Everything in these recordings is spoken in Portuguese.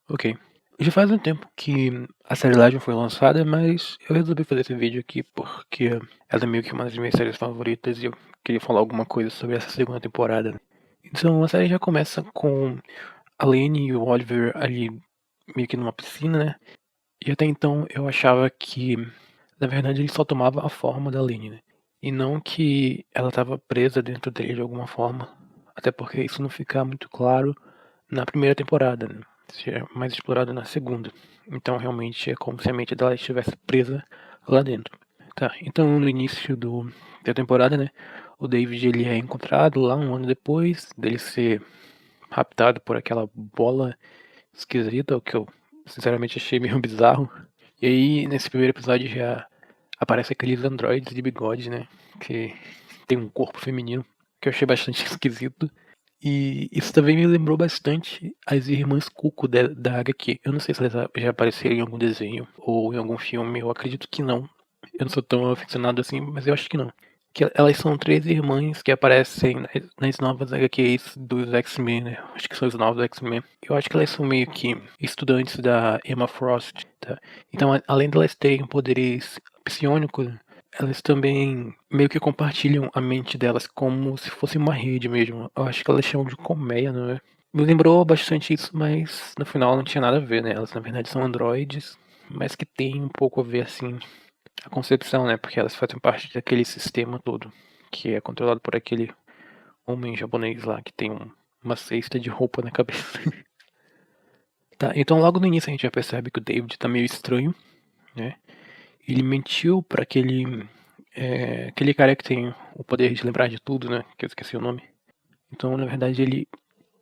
Ok. Já faz um tempo que a série Legion foi lançada, mas eu resolvi fazer esse vídeo aqui porque ela é meio que uma das minhas séries favoritas e eu queria falar alguma coisa sobre essa segunda temporada. Então a série já começa com a Lane e o Oliver ali meio que numa piscina, né? E até então eu achava que, na verdade, ele só tomava a forma da Lane, né? E não que ela estava presa dentro dele de alguma forma. Até porque isso não fica muito claro na primeira temporada, né? Isso é mais explorado na segunda. Então realmente é como se a mente dela estivesse presa lá dentro. Tá, então no início da temporada, né? O David ele é encontrado lá um ano depois dele ser raptado por aquela bola esquisita, o que eu sinceramente achei meio bizarro. E aí nesse primeiro episódio já aparece aqueles androides de bigode, né? Que tem um corpo feminino, que eu achei bastante esquisito. E isso também me lembrou bastante as irmãs Cuco da HQ. Eu não sei se elas já apareceram em algum desenho ou em algum filme, eu acredito que não. Eu não sou tão aficionado assim, mas eu acho que não. Que elas são três irmãs que aparecem nas novas HQs dos X-Men, né? Acho que são os novos X-Men. Eu acho que elas são meio que estudantes da Emma Frost, tá? Então, além de elas terem poderes psionicos, elas também meio que compartilham a mente delas como se fosse uma rede mesmo. Eu acho que elas chamam de colmeia, não é? Me lembrou bastante isso, mas no final não tinha nada a ver, né? Elas na verdade são androides, mas que tem um pouco a ver assim a concepção, né? Porque elas fazem parte daquele sistema todo que é controlado por aquele homem japonês lá que tem uma cesta de roupa na cabeça. Tá, então logo no início a gente já percebe que o David tá meio estranho, né? Ele mentiu para aquele cara que tem o poder de lembrar de tudo, né? Que eu esqueci o nome. Então, na verdade, ele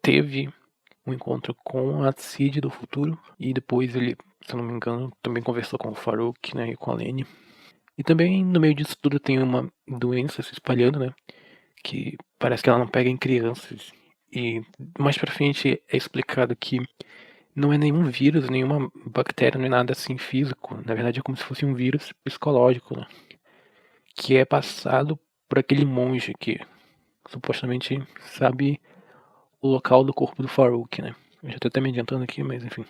teve um encontro com a Cid do futuro e depois ele, se eu não me engano, também conversou com o Farouk, né, e com a Lene. E também no meio disso tudo tem uma doença se espalhando, né, que parece que ela não pega em crianças. E mais pra frente é explicado que não é nenhum vírus, nenhuma bactéria, não é nada assim físico. Na verdade é como se fosse um vírus psicológico, né, que é passado por aquele monge que supostamente sabe o local do corpo do Farouk, né? Eu já tô até me adiantando aqui, mas enfim.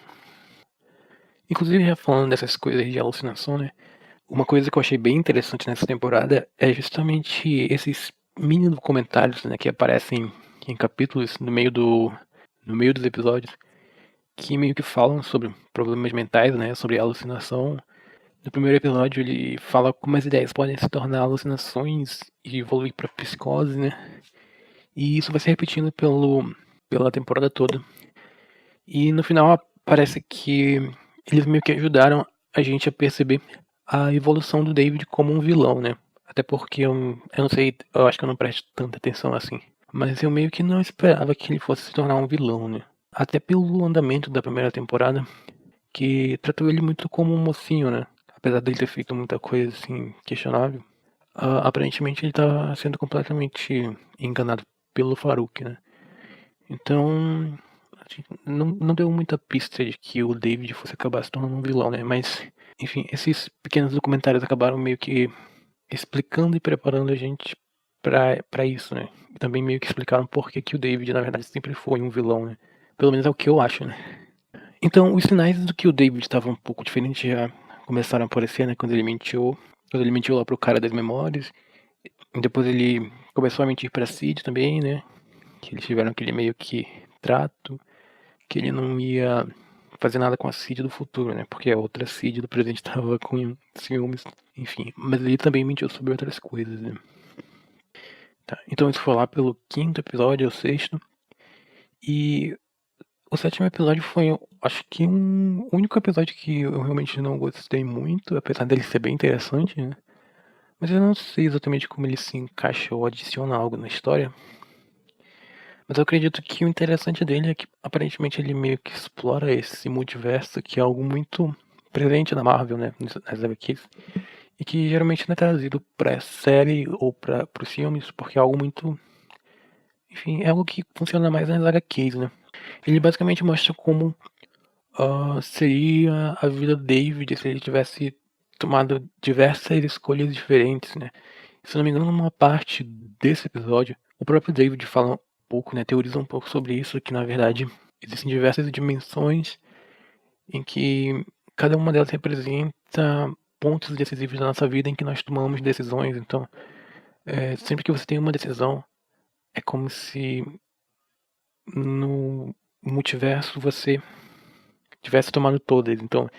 Inclusive, já falando dessas coisas de alucinação, né? Uma coisa que eu achei bem interessante nessa temporada é justamente esses mini documentários, né, que aparecem em capítulos no meio dos episódios, que meio que falam sobre problemas mentais, né, sobre alucinação. No primeiro episódio ele fala como as ideias podem se tornar alucinações e evoluir para psicose, né? E isso vai se repetindo pela temporada toda. E no final parece que eles meio que ajudaram a gente a perceber a evolução do David como um vilão, né? Até porque eu não sei, eu acho que eu não presto tanta atenção assim. Mas eu meio que não esperava que ele fosse se tornar um vilão, né? Até pelo andamento da primeira temporada, que tratou ele muito como um mocinho, né? Apesar dele ter feito muita coisa assim questionável, aparentemente ele tá sendo completamente enganado pelo Farouk, né? Então, assim, não deu muita pista de que o David fosse acabar se tornando um vilão, né? Mas, enfim, esses pequenos documentários acabaram meio que explicando e preparando a gente pra isso, né? E também meio que explicaram por que o David, na verdade, sempre foi um vilão, né? Pelo menos é o que eu acho, né? Então, os sinais do que o David estava um pouco diferente já começaram a aparecer, né? Quando ele mentiu lá pro cara das memórias. E depois ele começou a mentir pra Cid também, né? Que eles tiveram aquele meio que trato, que ele não ia fazer nada com a Cid do futuro, né? Porque a outra Cid do presente estava com ciúmes, enfim. Mas ele também mentiu sobre outras coisas, né? Tá, então isso foi lá pelo quinto episódio, ou sexto. E o sétimo episódio foi, acho que o único episódio que eu realmente não gostei muito, apesar dele ser bem interessante, né? Mas eu não sei exatamente como ele se encaixa ou adiciona algo na história. Mas eu acredito que o interessante dele é que aparentemente ele meio que explora esse multiverso, que é algo muito presente na Marvel, né? Nas HQs. E que geralmente não é trazido pra série ou para os filmes, porque é algo muito. Enfim, é algo que funciona mais nas HQs, né? Ele basicamente mostra como seria a vida do David se ele tivesse tomado diversas escolhas diferentes, né? Se não me engano, numa parte desse episódio, o próprio David fala um pouco, né? Teoriza um pouco sobre isso, que na verdade existem diversas dimensões em que cada uma delas representa pontos decisivos da nossa vida em que nós tomamos decisões. Então, sempre que você tem uma decisão, é como se no multiverso você tivesse tomado todas. Então,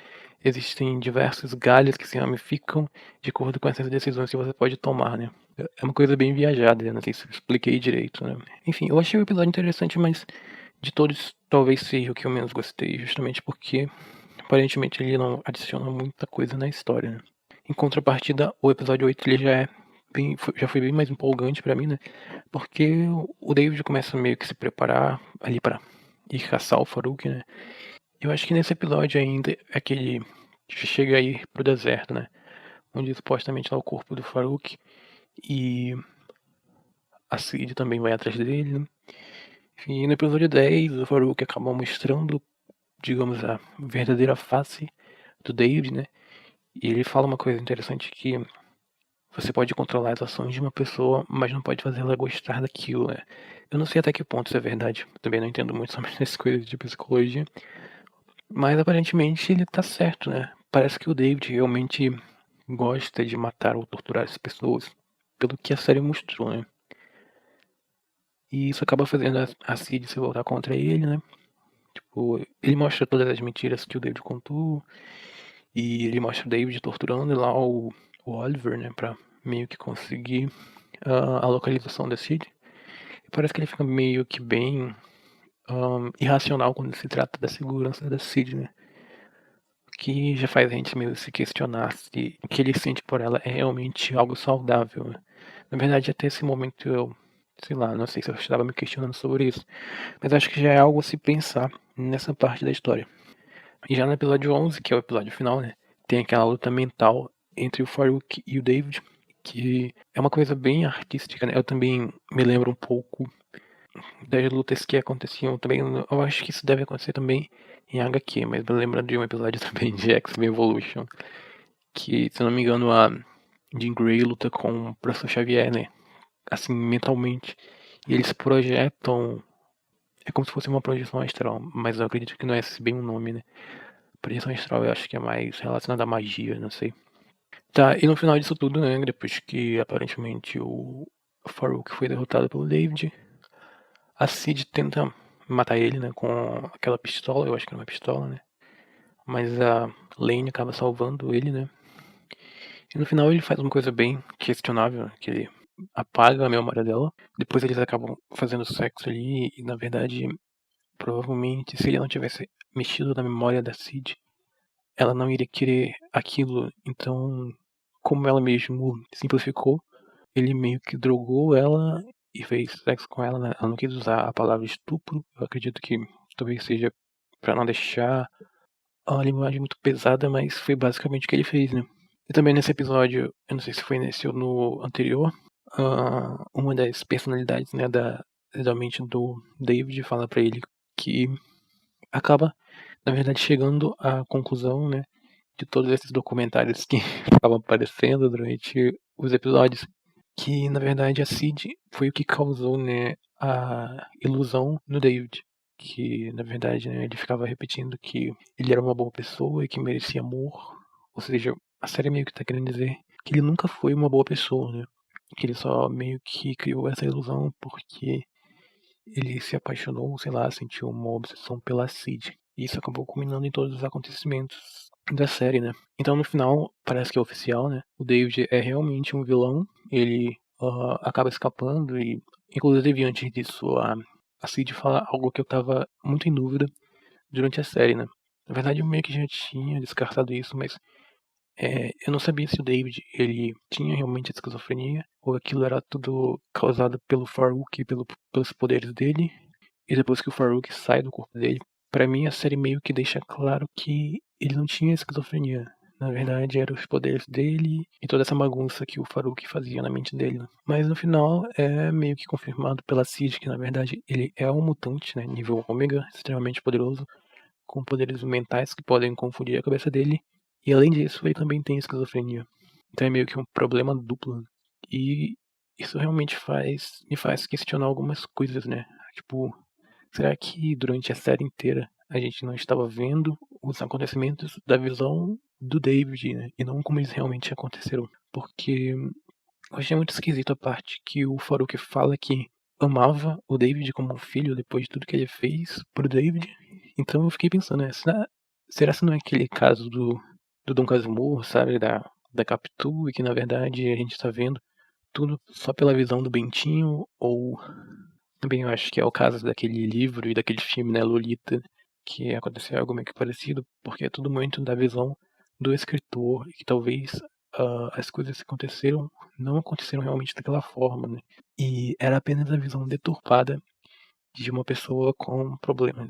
existem diversos galhos que se ramificam de acordo com essas decisões que você pode tomar, né? É uma coisa bem viajada, né? Não sei se eu expliquei direito, né? Enfim, eu achei o episódio interessante, mas de todos, talvez seja o que eu menos gostei, justamente porque aparentemente ele não adiciona muita coisa na história, né? Em contrapartida, o episódio 8 ele já foi bem mais empolgante pra mim, né? Porque o David começa meio que se preparar ali pra ir caçar o Farouk, né? Eu acho que nesse episódio ainda é que ele chega aí pro deserto, né? Onde supostamente tá o corpo do Farouk e a Cid também vai atrás dele, né? E no episódio 10, o Farouk acaba mostrando, digamos, a verdadeira face do David, né? E ele fala uma coisa interessante que você pode controlar as ações de uma pessoa, mas não pode fazer ela gostar daquilo, né? Eu não sei até que ponto isso é verdade. Também não entendo muito sobre essas coisas de psicologia. Mas aparentemente ele tá certo, né? Parece que o David realmente gosta de matar ou torturar as pessoas. Pelo que a série mostrou, né? E isso acaba fazendo a Cid se voltar contra ele, né? Tipo, ele mostra todas as mentiras que o David contou. E ele mostra o David torturando lá o Oliver, né? Pra meio que conseguir a localização da Cid. E parece que ele fica meio que bem irracional quando se trata da segurança da Cid, né? Que já faz a gente meio se questionar se o que ele sente por ela é realmente algo saudável, né? Na verdade, até esse momento eu, sei lá, não sei se eu estava me questionando sobre isso, mas acho que já é algo a se pensar nessa parte da história. E já no episódio 11, que é o episódio final, né, tem aquela luta mental entre o Farouk e o David, que é uma coisa bem artística, né? Eu também me lembro um pouco das lutas que aconteciam também. Eu acho que isso deve acontecer também em HQ, mas me lembro de um episódio também de X-Men Evolution, que, se não me engano, a Jean Grey luta com o Professor Xavier, né? Assim, mentalmente. E eles projetam. É como se fosse uma projeção astral, mas eu acredito que não é esse bem o nome, né? Projeção astral eu acho que é mais relacionada à magia, não sei. Tá, e no final disso tudo, né? Depois que aparentemente o Farouk foi derrotado pelo David, a Cid tenta matar ele, né? Com aquela pistola, eu acho que era uma pistola, né? Mas a Lane acaba salvando ele, né? E no final ele faz uma coisa bem questionável, que ele apaga a memória dela. Depois eles acabam fazendo sexo ali e, na verdade, provavelmente, se ele não tivesse mexido na memória da Cid, ela não iria querer aquilo. Então, como ela mesmo simplificou, ele meio que drogou ela e fez sexo com ela, né? Ela não quis usar a palavra estupro. Eu acredito que talvez seja pra não deixar a linguagem muito pesada, mas foi basicamente o que ele fez, né? E também nesse episódio, eu não sei se foi nesse ou no anterior, uma das personalidades, né, da mente do David fala pra ele que acaba, na verdade, chegando à conclusão, né, de todos esses documentários que estavam aparecendo durante os episódios, que na verdade a Cid foi o que causou, né, a ilusão no David, que na verdade, né, ele ficava repetindo que ele era uma boa pessoa e que merecia amor, ou seja, a série meio que tá querendo dizer que ele nunca foi uma boa pessoa, né, que ele só meio que criou essa ilusão porque ele se apaixonou, sei lá, sentiu uma obsessão pela Cid. E isso acabou culminando em todos os acontecimentos da série, né? Então no final, parece que é oficial, né? O David é realmente um vilão. Ele acaba escapando e, inclusive, antes disso, a Cid fala algo que eu tava muito em dúvida durante a série, né? Na verdade, eu meio que já tinha descartado isso, mas eu não sabia se o David ele tinha realmente esquizofrenia ou aquilo era tudo causado pelo Farouk e pelos poderes dele. E depois que o Farouk sai do corpo dele, pra mim a série meio que deixa claro que ele não tinha esquizofrenia. Na verdade, eram os poderes dele e toda essa bagunça que o Farouk fazia na mente dele. Mas no final é meio que confirmado pela Cid que na verdade ele é um mutante, né, nível ômega, extremamente poderoso, com poderes mentais que podem confundir a cabeça dele. E além disso, ele também tem esquizofrenia. Então é meio que um problema duplo. E isso realmente me faz questionar algumas coisas, né? Tipo, será que durante a série inteira a gente não estava vendo os acontecimentos da visão do David, né? E não como eles realmente aconteceram. Porque eu achei muito esquisito a parte que o Farouk fala que amava o David como um filho depois de tudo que ele fez pro David. Então eu fiquei pensando, né? Será que não é aquele caso do Dom Casmurro, sabe? Da Capitu, e que na verdade a gente tá vendo tudo só pela visão do Bentinho? Ou também eu acho que é o caso daquele livro e daquele filme, né, Lolita, que aconteceu algo meio que parecido, porque é tudo muito da visão do escritor, e que talvez as coisas que aconteceram não aconteceram realmente daquela forma, né? E era apenas a visão deturpada de uma pessoa com problemas.